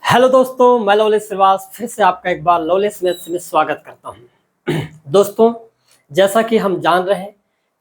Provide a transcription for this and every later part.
Hello दोस्तों, मैं लवलेश श्रीवास फिर से आपका एक बार लवलेश मैथ्स में स्वागत करता हूं। दोस्तों, जैसा कि हम जान रहे हैं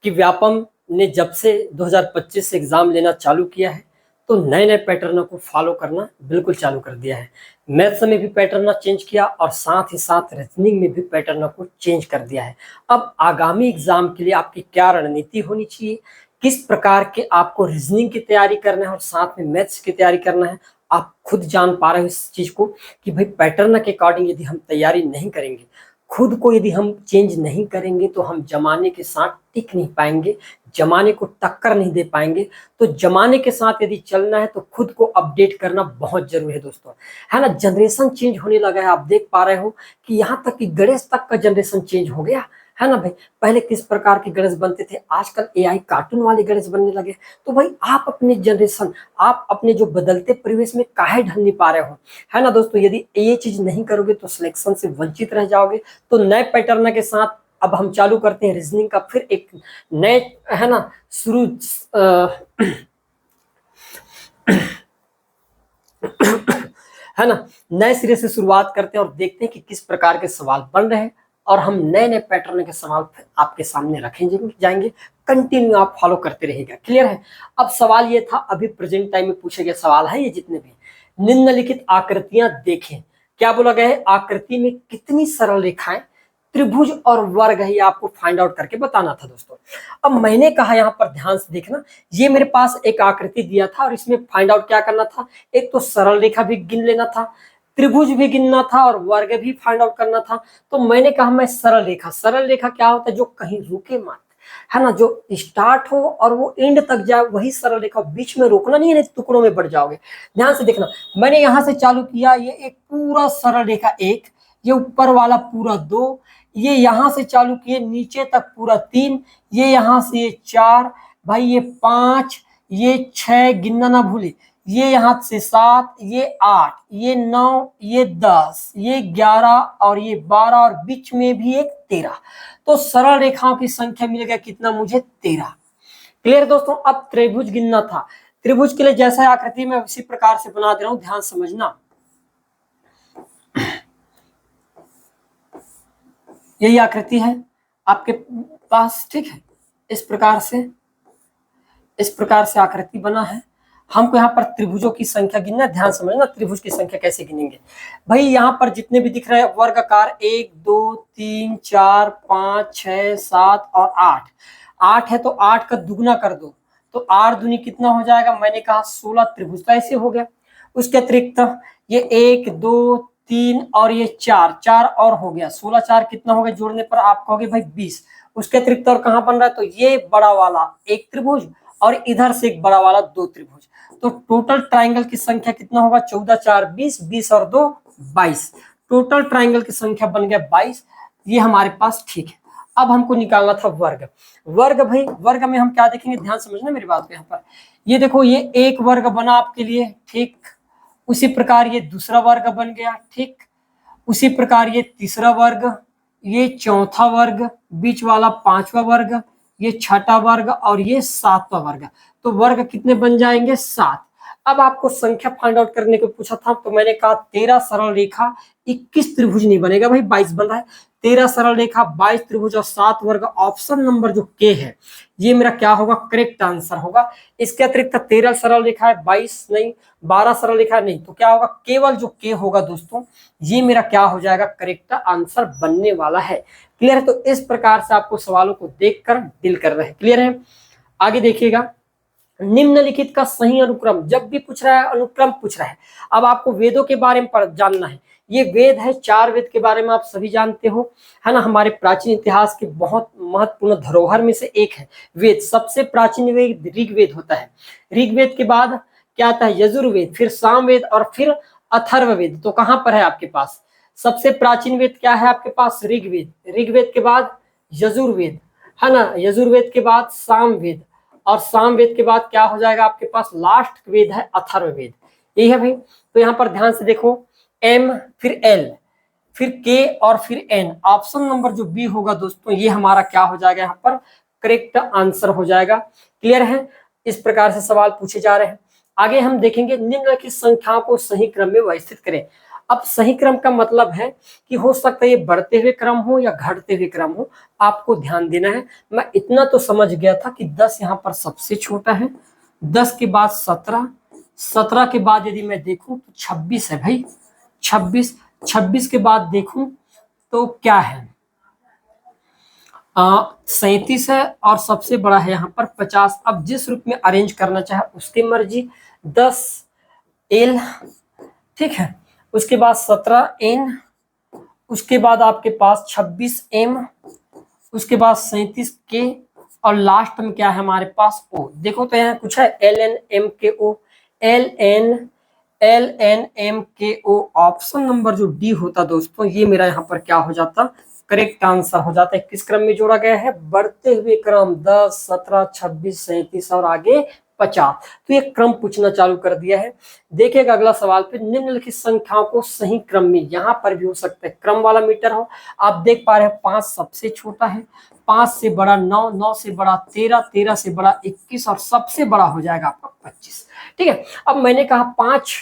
कि व्यापम ने जब से 2025 से एग्ज़ाम लेना चालू किया है तो नए नए पैटर्नों को फॉलो करना बिल्कुल चालू कर दिया है। मैथ्स में भी पैटर्न चेंज किया और साथ ही साथ रीजनिंग में भी पैटर्न को चेंज कर दिया है। अब आगामी एग्ज़ाम के लिए आपकी क्या रणनीति होनी चाहिए, किस प्रकार के आपको रीजनिंग की तैयारी करना है और साथ में मैथ्स की तैयारी करना है, आप खुद जान पा रहे हो इस चीज को कि भाई पैटर्न के अकॉर्डिंग यदि हम तैयारी नहीं करेंगे, खुद को यदि हम चेंज नहीं करेंगे तो हम जमाने के साथ टिक नहीं पाएंगे, जमाने को टक्कर नहीं दे पाएंगे। तो जमाने के साथ यदि चलना है तो खुद को अपडेट करना बहुत जरूरी है दोस्तों, है ना। जनरेशन चेंज होने लगा है, आप देख पा रहे हो कि यहाँ तक कि गणेश तक का जनरेशन चेंज हो गया है ना भाई। पहले किस प्रकार के गणेश बनते थे, आजकल एआई कार्टून वाले गणेश बनने लगे। तो भाई आप अपने जनरेशन, आप अपने जो बदलते परिवेश में काहे ढल नहीं पा रहे हो, है ना दोस्तों। यदि ये चीज नहीं करोगे तो सिलेक्शन से वंचित रह जाओगे। तो नए पैटर्न के साथ अब हम चालू करते हैं रीजनिंग का फिर एक नए, है ना, शुरू है ना, नए सिरे से शुरुआत करते हैं और देखते हैं कि किस प्रकार के सवाल बन रहे हैं और हम नए नए पैटर्न के सवाल आपके सामने रखेंगे जाएंगे। कंटिन्यू आप फॉलो करते रहिएगा। क्लियर है। अब सवाल ये था, अभी प्रेजेंट टाइम में पूछे गए सवाल है ये जितने भी, निम्नलिखित आकृतियां देखें। क्या बोला गया है, आकृति में कितनी सरल रेखाएं, त्रिभुज और वर्ग है, ये आपको फाइंड आउट करके बताना था दोस्तों। अब मैंने कहा यहाँ पर ध्यान से देखना, ये मेरे पास एक आकृति दिया था और इसमें फाइंड आउट क्या करना था, एक तो सरल रेखा भी गिन लेना था, त्रिभुज भी गिनना था और वर्ग भी फाइंड आउट करना था। तो मैंने कहा मैं सरल रेखा क्या होता है, जो कहीं रुके मत, है ना, जो स्टार्ट हो और वो एंड तक जाए, वही सरल रेखा। बीच में रोकना नहीं है, नहीं टुकड़ों में बढ़ जाओगे। ध्यान से देखना, मैंने यहां से चालू किया, ये एक पूरा सरल रेखा एक, ये ऊपर वाला पूरा दो, ये यहां से चालू किए नीचे तक पूरा तीन, ये यहां से ये चार, भाई ये पांच, ये छह, गिनना ना भूले, ये यहां से सात, ये आठ, ये नौ, ये 10, ये 11 और ये 12 और बीच में भी एक 13। तो सरल रेखाओं की संख्या मिल गया कितना मुझे, 13। क्लियर दोस्तों। अब त्रिभुज गिनना था, त्रिभुज के लिए जैसा आकृति में उसी प्रकार से बना दे रहा हूं, ध्यान समझना। यही आकृति है आपके पास, ठीक है। इस प्रकार से आकृति बना है। हमको यहाँ पर त्रिभुजों की संख्या गिनना, ध्यान समझना त्रिभुज की संख्या कैसे गिनेंगे। भाई यहाँ पर जितने भी दिख रहे हैं वर्गाकार, 1 2 3 4 5 6 7 और 8, 8 है तो 8 का दुगना कर दो, तो 8 दूनी कितना हो जाएगा, मैंने कहा 16 त्रिभुज। तो ऐसे हो गया। उसके अतिरिक्त ये 1 2 3 और ये 4, 4 और हो गया, 16 4 कितना हो गया, जोड़ने पर आप कहोगे भाई 20। उसके अतिरिक्त और कहाँ बन रहा है, तो ये बड़ा वाला एक त्रिभुज और इधर से एक बड़ा वाला दो त्रिभुज। तो टोटल ट्राइंगल की संख्या कितना होगा, 14 4 20, 20 और 2 22। टोटल ट्राइंगल की संख्या बन गया 22। ये हमारे पास ठीक है। अब हमको निकालना था वर्ग। वर्ग भाई, वर्ग में हम क्या देखेंगे, ध्यान समझना मेरी बात को। यहाँ पर ये देखो, ये एक वर्ग बना आपके लिए, ठीक। उसी प्रकार ये दूसरा वर्ग बन गया, ठीक। उसी प्रकार ये तीसरा वर्ग, ये चौथा वर्ग, बीच वाला पांचवा वर्ग, ये छठा वर्ग और ये सातवां वर्ग। तो वर्ग कितने बन जाएंगे, 7। अब आपको संख्या फाइंड आउट करने को पूछा था, तो मैंने कहा 13 सरल रेखा 21 त्रिभुज नहीं बनेगा भाई, 22 बन रहा है। 13 सरल रेखा 22 त्रिभुज और 7 वर्ग, ऑप्शन नंबर जो के है ये मेरा क्या होगा, करेक्ट आंसर होगा। इसके अतिरिक्त 13 सरल रेखा है, 22 नहीं, 12 सरल रेखा नहीं, तो क्या होगा, केवल जो के होगा दोस्तों, ये मेरा क्या हो जाएगा, करेक्ट आंसर बनने वाला है। क्लियर है। तो इस प्रकार से आपको सवालों को देखकर डील कर रहे हैं। क्लियर है। आगे देखिएगा, निम्नलिखित का सही अनुक्रम, जब भी पूछ रहा है अनुक्रम पूछ रहा है। अब आपको वेदों के बारे में जानना है। ये वेद है, 4 वेद के बारे में आप सभी जानते हो, है ना। हमारे प्राचीन इतिहास के बहुत महत्वपूर्ण धरोहर में से एक है वेद। सबसे प्राचीन वेद ऋग्वेद होता है। ऋग्वेद के बाद क्या आता है, यजुर्वेद, फिर सामवेद और फिर अथर्ववेद। तो कहां पर है आपके पास, सबसे प्राचीन वेद क्या है आपके पास, ऋग्वेद। ऋग्वेद के बाद यजुर्वेद, है ना। यजुर्वेद के बाद सामवेद और सामवेद के बाद क्या हो जाएगा आपके पास, लास्ट वेद है अथर्ववेद। यही है भाई। तो यहाँ पर ध्यान से देखो, एम फिर एल फिर के और फिर एन, ऑप्शन नंबर जो बी होगा दोस्तों, ये हमारा क्या हो जाएगा, यहाँ पर करेक्ट आंसर हो जाएगा। क्लियर है। इस प्रकार से सवाल पूछे जा रहे हैं। आगे हम देखेंगे निम्नलिखित संख्याओं को सही क्रम में व्यवस्थित करें। अब सही क्रम का मतलब है कि हो सकता है ये बढ़ते हुए क्रम हो या घटते हुए क्रम हो, आपको ध्यान देना है। मैं इतना तो समझ गया था कि 10 यहाँ पर सबसे छोटा है, 10 के बाद 17, 17 के बाद यदि मैं देखूं तो 26 है भाई, 26, 26 के बाद देखूं तो क्या है, 37 है, और सबसे बड़ा है यहाँ पर 50। अब जिस रूप में अरेंज करना चाहे उसकी मर्जी। 10 एल, ठीक है, उसके बाद 17 एन, उसके बाद आपके पास 26 एम, उसके बाद 37 के, और लास्ट में क्या है हमारे पास ओ। देखो तो यहाँ कुछ है एल एन एम के ओ, एल एन एम के ओ। ऑप्शन नंबर जो डी होता दोस्तों, ये मेरा यहाँ पर क्या हो जाता, करेक्ट आंसर हो जाता है। किस क्रम में जोड़ा गया है, बढ़ते हुए क्रम, 10, 17, 26, 37 और आगे 50। तो ये क्रम पूछना चालू कर दिया है। देखिएगा अगला सवाल पे, निम्नलिखित संख्याओं को सही क्रम में, यहां पर भी हो सकता है क्रम वाला मीटर हो। आप देख पा रहे हैं 5 सबसे छोटा है, 5 से बड़ा 9, 9 से बड़ा 13, 13 से बड़ा 21 और सबसे बड़ा हो जाएगा आपका 25। ठीक है, अब मैंने कहा 5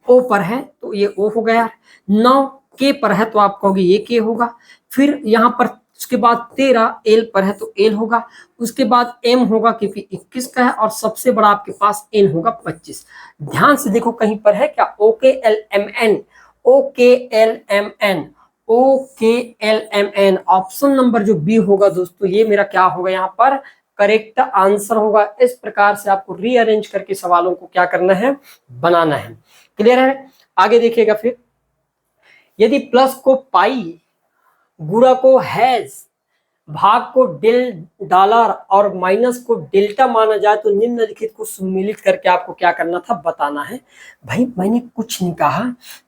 ओ पर है तो ये ओ हो गया, 9 के पर है तो आप कहोगे ये के होगा, फिर यहाँ पर उसके बाद 13 एल पर है तो एल होगा, उसके बाद एम होगा क्योंकि 21 का है, और सबसे बड़ा आपके पास एन होगा 25। ध्यान से देखो कहीं पर है क्या, ओ K L M N, O K L M N, O K L M N. Option number जो बी होगा दोस्तों, ये मेरा क्या होगा यहाँ पर करेक्ट आंसर होगा। इस प्रकार से आपको रीअरेंज करके सवालों को क्या करना है, बनाना है। क्लियर है, आगे देखिएगा फिर, यदि प्लस को पाई, गुणा को हैज, भाग को डेल डॉलर और माइनस को डेल्टा माना जाए तो निम्नलिखित को सम्मिलित करके आपको क्या करना था, बताना है। भाई मैंने कुछ नहीं कहा,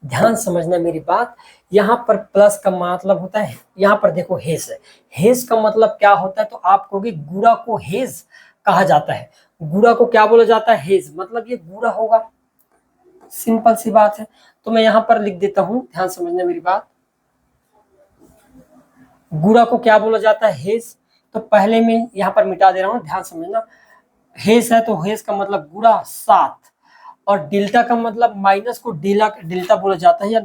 ध्यान समझना मेरी बात। यहाँ पर प्लस का मतलब होता है, यहाँ पर देखो हेज है, हेज का मतलब क्या होता है, तो आप कहोगे गुणा को हेज कहा जाता है, गुणा को क्या बोला जाता है, हेज, मतलब ये गुणा होगा, सिंपल सी बात है। तो मैं यहाँ पर लिख देता हूं, ध्यान समझना मेरी बात, गुणा को क्या बोला जाता है, हेज। तो पहले में यहाँ पर मिटा दे रहा हूँ, ध्यान समझना, हेज है तो हेज का मतलब गुणा 7, और डेल्टा का मतलब माइनस को डेल्टा बोला जाता है, या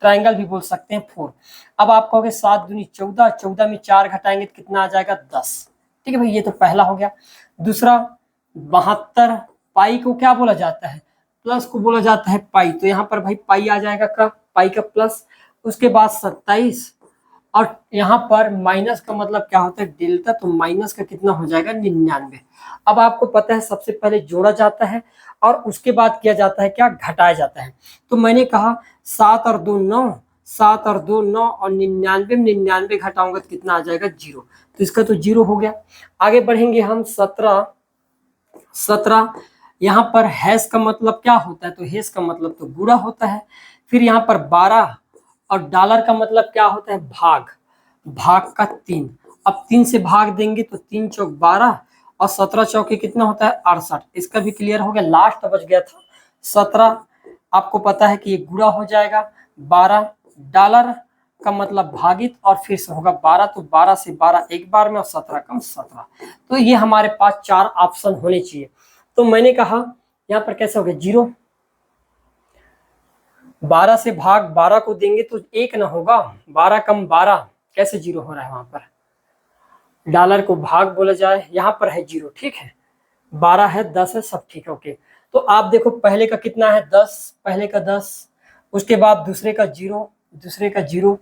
ट्राइंगल भी बोल सकते हैं 4। अब आप कहोगे 7 दूनी 14, 14 में 4 घटाएंगे तो कितना आ जाएगा, 10। ठीक है भाई, ये तो पहला हो गया। दूसरा 72, पाई को क्या बोला जाता है, प्लस को बोला जाता है पाई, तो यहाँ पर भाई पाई आ जाएगा का, पाई का प्लस। उसके बाद 27, और यहाँ पर माइनस का मतलब क्या होता है, डेल्टा, तो माइनस का कितना हो जाएगा, 99। अब आपको पता है सबसे पहले जोड़ा जाता है और उसके बाद किया जाता है क्या, घटाया जाता है। तो मैंने कहा 7 और 2 9, 7 और 2 9, और 99 में 99 घटाऊंगा तो कितना आ जाएगा, 0। तो इसका तो 0 हो गया। आगे बढ़ेंगे हम 17, 17, यहाँ पर हैश का मतलब क्या होता है, तो हैश का मतलब तो गुणा होता है। फिर यहाँ पर 12, और डॉलर का मतलब क्या होता है, भाग, भाग का 3। अब 3 से भाग देंगे तो 3 चौक 12, और 17 चौके कितना होता है, 68। इसका भी क्लियर हो गया। लास्ट बच गया था 17, आपको पता है कि ये गुणा हो जाएगा, 12 डॉलर का मतलब भागित, और फिर से होगा 12, तो 12 से 12 एक बार में, और 17 कम 17। तो ये हमारे पास 4 ऑप्शन होने चाहिए। तो मैंने कहा यहाँ पर कैसे हो गया, 0, 12 से भाग 12 को देंगे तो 1 ना होगा, 12 कम 12 कैसे 0 हो रहा है, वहां पर डॉलर को भाग बोला जाए, यहाँ पर है 0। ठीक है, 12 है, 10 है, सब ठीक है, ओके। तो आप देखो पहले का कितना है, 10, पहले का 10, उसके बाद दूसरे का 0, दूसरे का 0,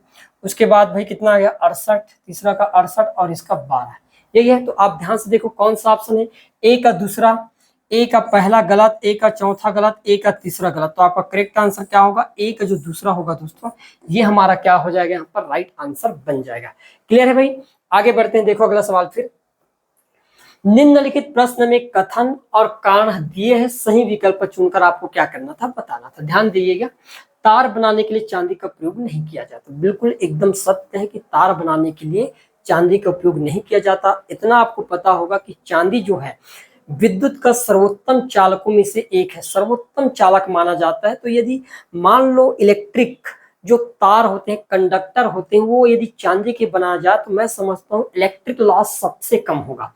उसके बाद भाई कितना आ गया, 68, तीसरा का 68, और इसका 12, यही है। तो आप ध्यान से देखो कौन सा ऑप्शन है, ए का दूसरा, ए का पहला गलत, ए का चौथा गलत, ए का तीसरा गलत। तो आपका करेक्ट आंसर क्या होगा, ए का जो दूसरा होगा दोस्तों, ये हमारा क्या हो जाएगा, यहाँ पर राइट आंसर बन जाएगा। क्लियर है भाई, आगे बढ़ते हैं। देखो अगला सवाल फिर, निम्नलिखित प्रश्न में कथन और कारण दिए हैं, सही विकल्प चुनकर आपको क्या करना था, बताना था। ध्यान दीजिएगा, तार बनाने के लिए चांदी का प्रयोग नहीं किया जाता, बिल्कुल एकदम सत्य है कि तार बनाने के लिए चांदी का उपयोग नहीं किया जाता। इतना आपको पता होगा कि चांदी जो है विद्युत का सर्वोत्तम चालकों में से एक है, सर्वोत्तम चालक माना जाता है। तो यदि मान लो इलेक्ट्रिक जो तार होते हैं, कंडक्टर होते हैं, वो यदि चांदी के बनाया जाए तो मैं समझता हूँ इलेक्ट्रिक लॉस सबसे कम होगा।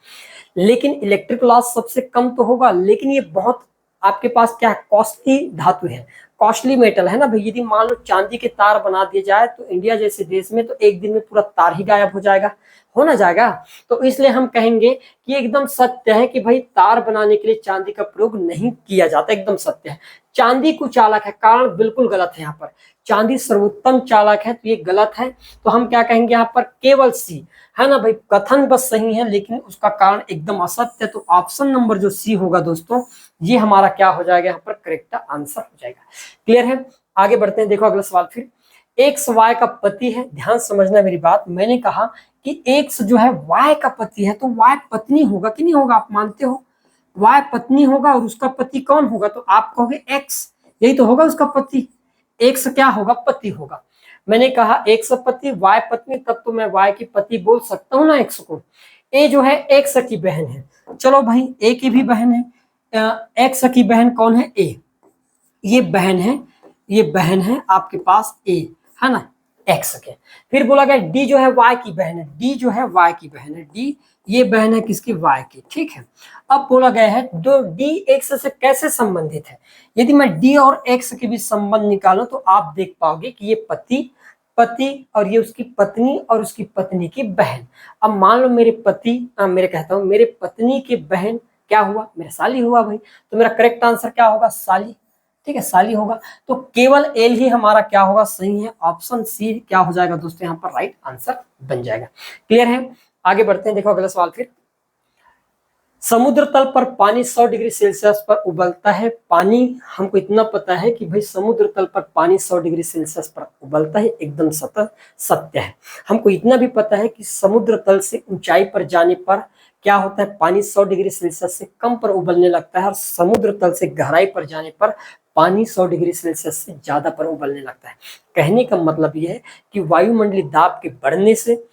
लेकिन इलेक्ट्रिक लॉस सबसे कम तो होगा, लेकिन ये बहुत आपके पास क्या है, कॉस्टली धातु है, कॉस्टली मेटल है ना भाई। यदि मान लो चांदी के तार बना दिए जाए तो इंडिया जैसे देश में तो एक दिन में पूरा तार ही गायब हो जाएगा, हो ना जाएगा। तो इसलिए हम कहेंगे कि एकदम सत्य है कि भाई तार बनाने के लिए चांदी का प्रयोग नहीं किया जाता, एकदम सत्य है। चांदी कुचालक है, कारण बिल्कुल गलत है। यहाँ पर चांदी सर्वोत्तम चालक है, तो ये गलत है। तो हम क्या कहेंगे यहाँ पर, केवल सी, है ना भाई। कथन बस सही है लेकिन उसका कारण एकदम असत्य है। तो ऑप्शन नंबर जो सी होगा दोस्तों, ये हमारा क्या हो जाएगा, यहाँ पर करेक्ट आंसर हो जाएगा। क्लियर है, आगे बढ़ते हैं। देखो अगला सवाल फिर, एक्स वाई का पति है, ध्यान समझना मेरी बात। मैंने कहा कि एक्स जो है वाई का पति है, तो वाई पत्नी होगा कि नहीं होगा, आप मानते हो वाई पत्नी होगा और उसका पति कौन होगा, तो आप कहोगे एक्स, यही तो होगा उसका पति। एक्स क्या होगा, पति होगा। मैंने कहा एक्स पति वाई पत्नी, तब तो मैं वाई की पति बोल सकता हूं ना एक्स को। ए जो है एक्स की बहन है, चलो भाई ए की भी बहन है। एक्स की बहन कौन है, ए, ये बहन है, ये बहन है आपके पास ए, है ना एक्स के। फिर बोला गया डी जो है वाई की बहन है, डी जो है वाई की बहन है, डी ये बहन है किसकी, वाई की, ठीक है। अब बोला गया है दो डी एक्स से कैसे संबंधित है। यदि मैं डी और एक्स के बीच संबंध निकालूं तो आप देख पाओगे कि ये पति, पति और ये उसकी पत्नी और उसकी पत्नी की बहन। अब मान लो मेरे पति, मेरे कहता हूं मेरे पत्नी की बहन क्या हुआ, मेरा साली हुआ भाई। तो मेरा करेक्ट आंसर क्या होगा, साली, ठीक है साली होगा। तो केवल एल ही हमारा क्या होगा, सही है। ऑप्शन सी क्या हो जाएगा दोस्तों, यहाँ पर राइट आंसर बन जाएगा। क्लियर है, आगे बढ़ते हैं। देखो अगला सवाल फिर, समुद्र तल पर पानी 100 डिग्री सेल्सियस पर उबलता है। पानी, हमको इतना पता है कि भाई समुद्र तल पर पानी 100 डिग्री सेल्सियस पर उबलता है, एकदम सत्य है। हमको इतना भी पता है कि समुद्र तल से ऊंचाई पर जाने पर क्या होता है, पानी 100 डिग्री सेल्सियस से कम पर उबलने लगता है, और समुद्र तल से गहराई पर जाने पर पानी 100 डिग्री सेल्सियस से ज्यादा पर उबलने लगता है। कहने का मतलब यह है कि वायुमंडलीय दाब के बढ़ने से,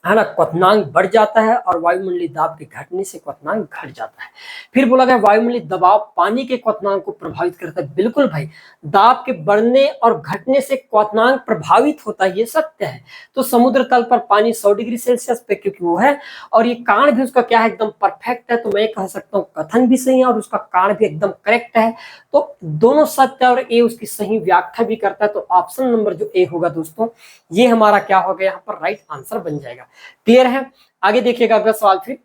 है ना, क्वथनांक बढ़ जाता है, और वायुमंडलीय दाब के घटने से क्वथनांक घट जाता है। फिर बोला गया वायुमंडलीय दबाव पानी के क्वथनांक को प्रभावित करता है। बिल्कुल भाई, दाब के बढ़ने और घटने से क्वथनांक प्रभावित होता है, ये सत्य है। तो समुद्र तल पर पानी 100 डिग्री सेल्सियस पे क्योंकि वो है, और ये कारण भी उसका क्या है, एकदम परफेक्ट है। तो मैं कह सकता हूँ कथन भी सही है और उसका कारण भी एकदम करेक्ट है। तो दोनों सत्य और ए उसकी सही व्याख्या भी करता है। तो ऑप्शन नंबर जो ए होगा दोस्तों, ये हमारा क्या होगा, यहाँ पर राइट आंसर बन जाएगा। क्लियर है, आगे देखिएगा अगला सवाल फिर,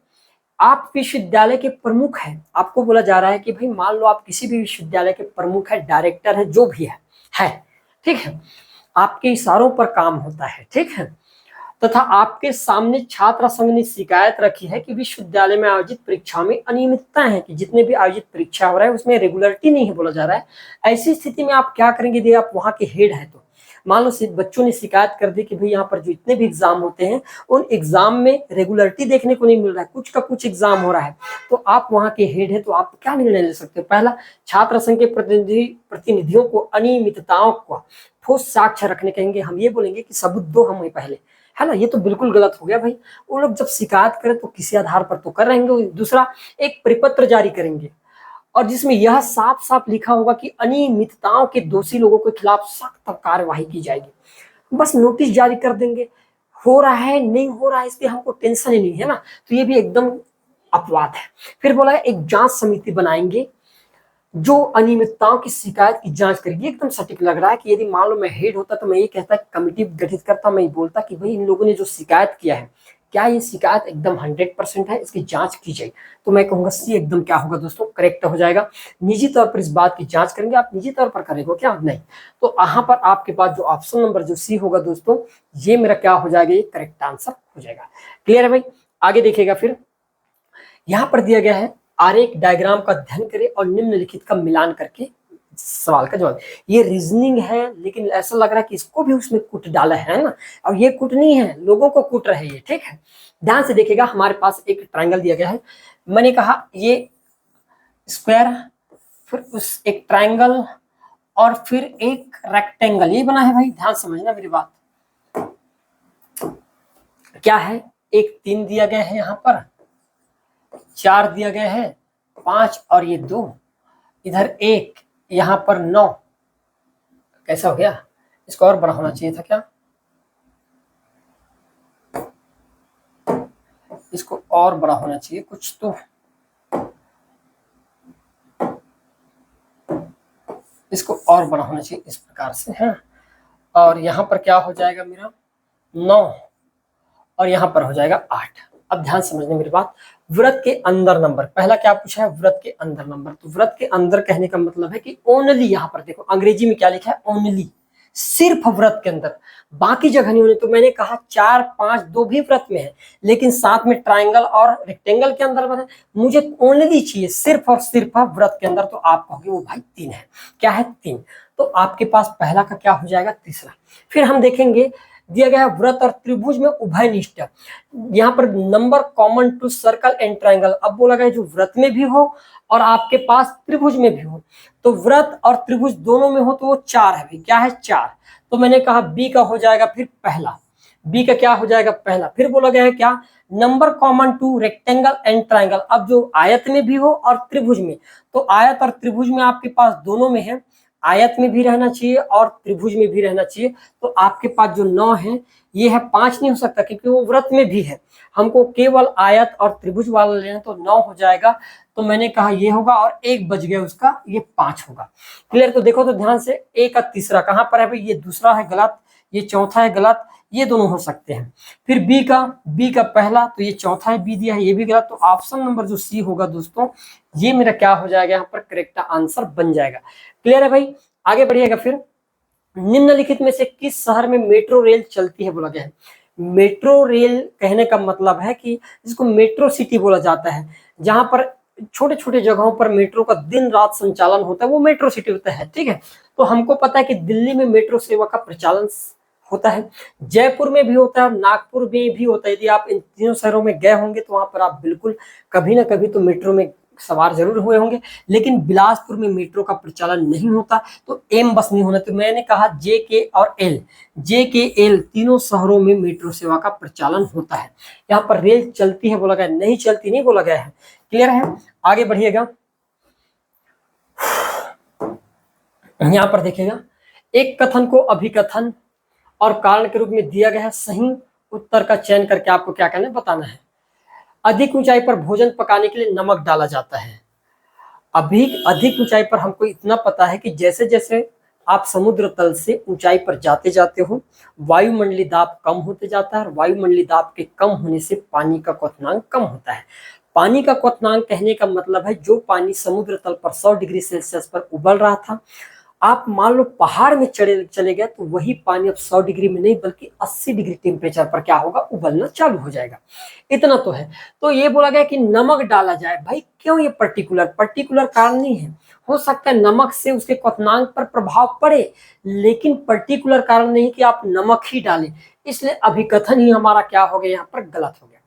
आप विश्वविद्यालय के प्रमुख हैं। आपको बोला जा रहा है कि भाई मान लो आप किसी भी विश्वविद्यालय के प्रमुख है, डायरेक्टर है, जो भी है, ठीक है, आपके इशारों पर काम होता है, ठीक है, तथा आपके सामने छात्र संघ ने शिकायत रखी है कि विश्वविद्यालय में आयोजित परीक्षा में अनियमितता है, कि जितने भी आयोजित परीक्षा हो रहा है उसमें रेगुलरिटी नहीं है बोला जा रहा है। ऐसी स्थिति में आप क्या करेंगे, यदि आप वहां के हेड है तो मान लो बच्चों ने शिकायत कर दी कि भाई यहाँ पर जो इतने भी एग्जाम होते हैं उन एग्जाम में रेगुलरिटी देखने को नहीं मिल रहा है, कुछ का कुछ एग्जाम हो रहा है। तो आप वहां के हेड है तो आप क्या निर्णय ले सकते हो, पहला, छात्र संघ के प्रतिनिधियों को अनियमितताओं का ठोस साक्ष्य रखने कहेंगे। हम ये बोलेंगे कि सबूत दो हमें पहले, है ना। ये तो बिल्कुल गलत हो गया भाई। वो लोग जब शिकायत करें तो किसी आधार पर तो कर रहेंगे। दूसरा, एक परिपत्र जारी करेंगे और जिसमें यह साफ साफ लिखा होगा कि अनियमितताओं के दोषी लोगों के खिलाफ सख्त कार्यवाही की जाएगी। बस नोटिस जारी कर देंगे, हो रहा है नहीं हो रहा है इसलिए हमको टेंशन ही नहीं है ना। तो ये भी एकदम अपवाद है। फिर बोला एक जांच समिति बनाएंगे जो अनियमितताओं की शिकायत की जांच करेगी। एकदम सटीक लग रहा है कि यदि मान लो मैं हेड होता तो मैं ये कहता कमेटी गठित करता, मैं ये बोलता कि भाई इन लोगों ने जो शिकायत किया है, क्या ये शिकायत एकदम 100% है, इसकी जांच की जाए। तो मैं कहूंगा सी एकदम क्या होगा दोस्तों, करेक्ट हो जाएगा। निजी तौर पर इस बात की जांच करेंगे, आप निजी तौर पर करेंगे क्या, नहीं। तो यहाँ पर आपके पास जो ऑप्शन नंबर जो सी होगा दोस्तों, ये मेरा क्या हो जाएगा, ये करेक्ट आंसर हो जाएगा। क्लियर है भाई, आगे देखिएगा फिर, यहाँ पर दिया गया है आरेख डायग्राम का अध्ययन करें और निम्नलिखित का मिलान करके सवाल का जवाब। ये रीजनिंग है लेकिन ऐसा लग रहा है कि इसको भी उसमें कूट डाला है ना। और ये कूट नहीं है, लोगों को कूट रहे हैं, ठीक है। ध्यान से देखिएगा, हमारे पास एक ट्रायंगल दिया गया है। मैंने कहा ये स्क्वायर, फिर उस एक ट्रायंगल और फिर एक रेक्टेंगल, ये बना है भाई। ध्यान समझना मेरी बात, क्या है, एक 3 दिया गया है, यहाँ पर 4 दिया गया है, 5 और ये 2, इधर 1, यहाँ पर 9। कैसा हो गया, इसको और बड़ा होना चाहिए था क्या, इसको और बड़ा होना चाहिए कुछ तो। इसको और बड़ा होना चाहिए इस प्रकार से है। और यहाँ पर क्या हो जाएगा मेरा 9 और यहाँ पर हो जाएगा 8। अब ध्यान समझने मेरी बात, व्रत के अंदर नंबर, पहला क्या पूछा है व्रत के अंदर नंबर, तो व्रत के अंदर कहने का मतलब है कि ओनली, यहाँ पर देखो अंग्रेजी में क्या लिखा है ओनली, सिर्फ व्रत के अंदर, बाकी जगह नहीं होने। तो मैंने कहा 4 5 दो भी व्रत में है, लेकिन साथ में ट्राइंगल और रेक्टेंगल के अंदर बने, मुझे ओनली चाहिए सिर्फ और सिर्फ व्रत के अंदर। तो आप कहोगे वो भाई 3 है, क्या है 3, तो आपके पास पहला का क्या हो जाएगा तीसरा। फिर हम देखेंगे दिया गया है व्रत और त्रिभुज में उभयनिष्ठ, यहाँ पर number common to circle and triangle. अब बोला गया जो व्रत में भी हो और आपके पास त्रिभुज में भी हो, तो व्रत और त्रिभुज दोनों में हो तो वो 4 है भाई, क्या है 4। तो मैंने कहा बी का हो जाएगा फिर पहला, बी का क्या हो जाएगा पहला। फिर बोला गया है क्या number common to rectangle and triangle. अब जो आयत में भी हो और त्रिभुज में, तो आयत और त्रिभुज में आपके पास दोनों में है, आयत में भी रहना चाहिए और त्रिभुज में भी रहना चाहिए। तो आपके पास जो 9 है ये है 5 नहीं हो सकता क्योंकि वो व्रत में भी है, हमको केवल आयत और त्रिभुज वाला लेना, तो 9 हो जाएगा। तो मैंने कहा ये होगा और 1 बच गया उसका, ये 5 होगा। क्लियर, तो देखो तो ध्यान से, ए का तीसरा कहां पर है भाई, ये दूसरा है गलत, ये चौथा है गलत, ये दोनों हो सकते हैं। फिर बी का पहला, तो ये चौथा है बी दिया है, ये भी गलत। तो ऑप्शन नंबर जो सी होगा दोस्तों, ये मेरा क्या हो जाएगा यहाँ पर करेक्ट आंसर बन जाएगा। क्लियर है भाई, आगे बढ़िएगा। फिर निम्नलिखित में से किस शहर में मेट्रो रेल चलती है बोला गया है। मेट्रो रेल कहने का मतलब है कि जिसको मेट्रो सिटी बोला जाता है, जहां पर छोटे छोटे जगहों पर मेट्रो का दिन रात संचालन होता है, वो मेट्रो सिटी होता है। ठीक है, तो हमको पता है कि दिल्ली में मेट्रो सेवा का प्रचालन होता है, जयपुर में भी होता है, नागपुर में भी होता है। यदि आप इन तीनों शहरों में गए होंगे तो वहां पर आप बिल्कुल कभी ना कभी तो मेट्रो में सवार जरूर हुए होंगे, लेकिन बिलासपुर में मेट्रो का प्रचालन नहीं होता, तो एम बस नहीं होना। तो मैंने कहा जे के और एल, जे के एल तीनों शहरों में मेट्रो सेवा का प्रचालन होता है। यहाँ पर रेल चलती है बोला गया, नहीं चलती नहीं बोला गया है। क्लियर है, आगे बढ़िएगा। यहाँ पर देखिएगा, एक कथन को अभिकथन और कारण के रूप में दिया गया है, सही उत्तर का चयन करके आपको क्या कहना है बताना है। अधिक ऊंचाई पर भोजन पकाने के लिए नमक डाला जाता है। अभी अधिक ऊंचाई पर हमको इतना पता है कि जैसे जैसे आप समुद्र तल से ऊंचाई पर जाते जाते हो, वायुमंडलीय दाब कम होते जाता है, और वायुमंडलीय दाब के कम होने से पानी का क्वथनांक कम होता है। पानी का क्वथनांक कहने का मतलब है जो पानी समुद्र तल पर 100 डिग्री सेल्सियस पर उबल रहा था, आप मान लो पहाड़ में चले गए तो वही पानी अब 100 डिग्री में नहीं बल्कि 80 डिग्री टेम्परेचर पर क्या होगा, उबलना चालू हो जाएगा। इतना तो है। तो ये बोला गया कि नमक डाला जाए। भाई क्यों, ये पर्टिकुलर कारण नहीं है, हो सकता है नमक से उसके क्वथनांक पर प्रभाव पड़े, लेकिन पर्टिकुलर कारण नहीं कि आप नमक ही डालें, इसलिए अभिकथन ही हमारा क्या हो गया यहाँ पर गलत हो गया।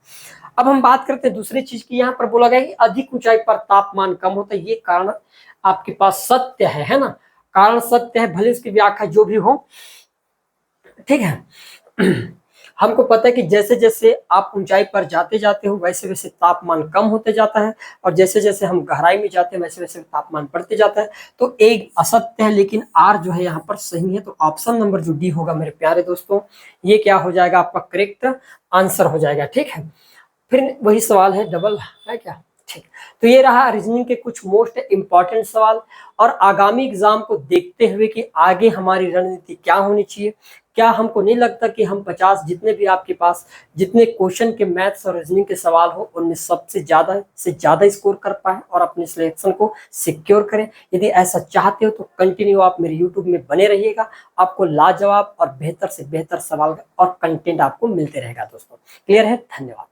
अब हम बात करते हैं दूसरी चीज की। यहाँ पर बोला गया कि अधिक ऊंचाई पर तापमान कम होता है, ये कारण आपके पास सत्य है ना, कारण सत्य है, भले इसकी व्याख्या जो भी हो। ठीक है, हमको पता है कि जैसे जैसे आप ऊंचाई पर जाते जाते हो वैसे वैसे तापमान कम होते जाता है, और जैसे जैसे हम गहराई में जाते हैं वैसे वैसे तापमान बढ़ते जाता है। तो एक असत्य है, लेकिन आर जो है यहाँ पर सही है। तो ऑप्शन नंबर जो डी होगा मेरे प्यारे दोस्तों, ये क्या हो जाएगा आपका करेक्ट आंसर हो जाएगा। ठीक है, फिर वही सवाल है, डबल है क्या। ठीक, तो ये रहा रीजनिंग के कुछ मोस्ट इंपॉर्टेंट सवाल, और आगामी एग्जाम को देखते हुए कि आगे हमारी रणनीति क्या होनी चाहिए। क्या हमको नहीं लगता कि हम 50 जितने भी आपके पास जितने क्वेश्चन के मैथ्स और रीजनिंग के सवाल हो उनमें सबसे ज्यादा स्कोर कर पाए और अपने सिलेक्शन को सिक्योर करें। यदि ऐसा चाहते हो तो कंटिन्यू आप मेरे यूट्यूब में बने रहिएगा, आपको लाजवाब और बेहतर से बेहतर सवाल और कंटेंट आपको मिलते रहेगा दोस्तों। क्लियर है, धन्यवाद।